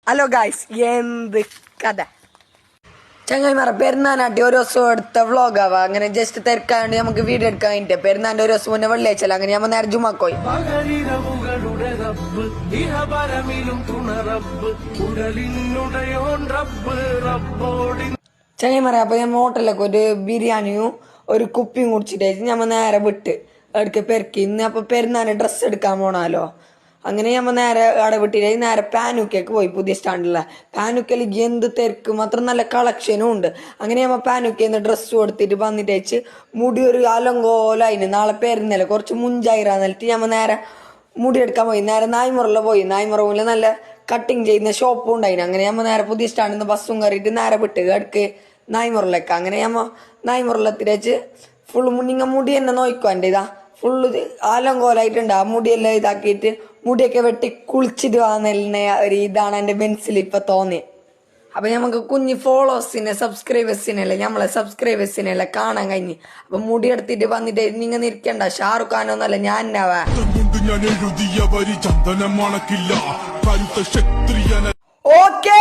Hello guys, എന്ത് കഥ ചങ്ങായിമാരെ പെരുന്നാനാട്ടി ഒരു ദിവസം എടുത്ത വ്ളോഗാവാ. അങ്ങനെ ജസ്റ്റ് തിരക്കാണ്ട് നമുക്ക് വീഡിയോ എടുക്കാൻ കഴിഞ്ഞിട്ട് പെരുന്നാന്റെ ഒരു ദിവസം മുന്നേ വെള്ളിയാഴ്ച അങ്ങനെ നമ്മൾ നേരെ ജുമാക്കോയി. ചങ്ങായിമാരെ അപ്പൊ ഞാൻ ഹോട്ടലിലൊക്കെ ഒരു ബിരിയാണിയും ഒരു കുപ്പിയും കുടിച്ചിട്ട് ഞമ്മ നേരെ വിട്ട് എടുക്ക പെരക്കി. ഇന്ന് അപ്പൊ പെരുന്നാന് ഡ്രസ്സ് എടുക്കാൻ പോണാലോ. അങ്ങനെ നമ്മൾ നേരെ അവിടെ വിട്ടിട്ട് നേരെ പാനുക്കയ്ക്ക് പോയി. പുതിയ സ്റ്റാൻഡിലുള്ള പാനുക്കയിൽ എന്ത് തിരക്ക്, മാത്രം നല്ല കളക്ഷനും ഉണ്ട്. അങ്ങനെ നമ്മൾ പാനുക്കന്ന് ഡ്രസ്സ് കൊടുത്തിട്ട് വന്നിട്ട് അയച്ച് മുടി ഒരു അലങ്കോലായിന്. നാളെ പെരുന്നല്ല കുറച്ച് മുഞ്ചായിരാന്നിട്ട് നമ്മൾ നേരെ മുടി എടുക്കാൻ പോയി. നേരെ നായ്മുറല പോയി. നായ്മുറ നല്ല കട്ടിങ് ചെയ്യുന്ന ഷോപ്പും ഉണ്ടായിന്. അങ്ങനെ നമ്മൾ നേരെ പുതിയ സ്റ്റാൻഡിൽ നിന്ന് ബസ്സും കയറിയിട്ട് നേരെ വിട്ട് അടുക്ക് നായ്മുറലേക്ക്. അങ്ങനെ നമ്മൾ നായ്മുറലെത്തിച്ച് ഫുള്ള് മുടി തന്നെ നോക്കും. എൻ്റെ ഇതാ ഫുള്ള് ആലങ്കോലായിട്ടുണ്ട്. ആ മുടിയെല്ലാം ഇതാക്കിയിട്ട് മുടിയൊക്കെ വെട്ടി കുളിച്ചിട്ട് വന്നിരുന്ന ഒരു ഇതാണ് എൻ്റെ മനസ്സിൽ ഇപ്പൊ തോന്നി. അപ്പൊ നമുക്ക് കുഞ്ഞ് ഫോളോവേഴ്സിനെ സബ്സ്ക്രൈബേഴ്സിനെല്ലാം നമ്മളെ സബ്സ്ക്രൈബേഴ്സിനെല്ലാം കാണാൻ കഴിഞ്ഞ്. അപ്പൊ മുടി എടുത്തിട്ട് വന്നിട്ട് നിങ്ങൾ നിൽക്കണ്ട, ഷാറുഖ് ഖാനൊന്നല്ല ഞാൻ ഞാൻ എഴുതിയ വരി ചന്ദനം മണക്കില്ല കരുത്ത ക്ഷത്രിയന. ഓക്കെ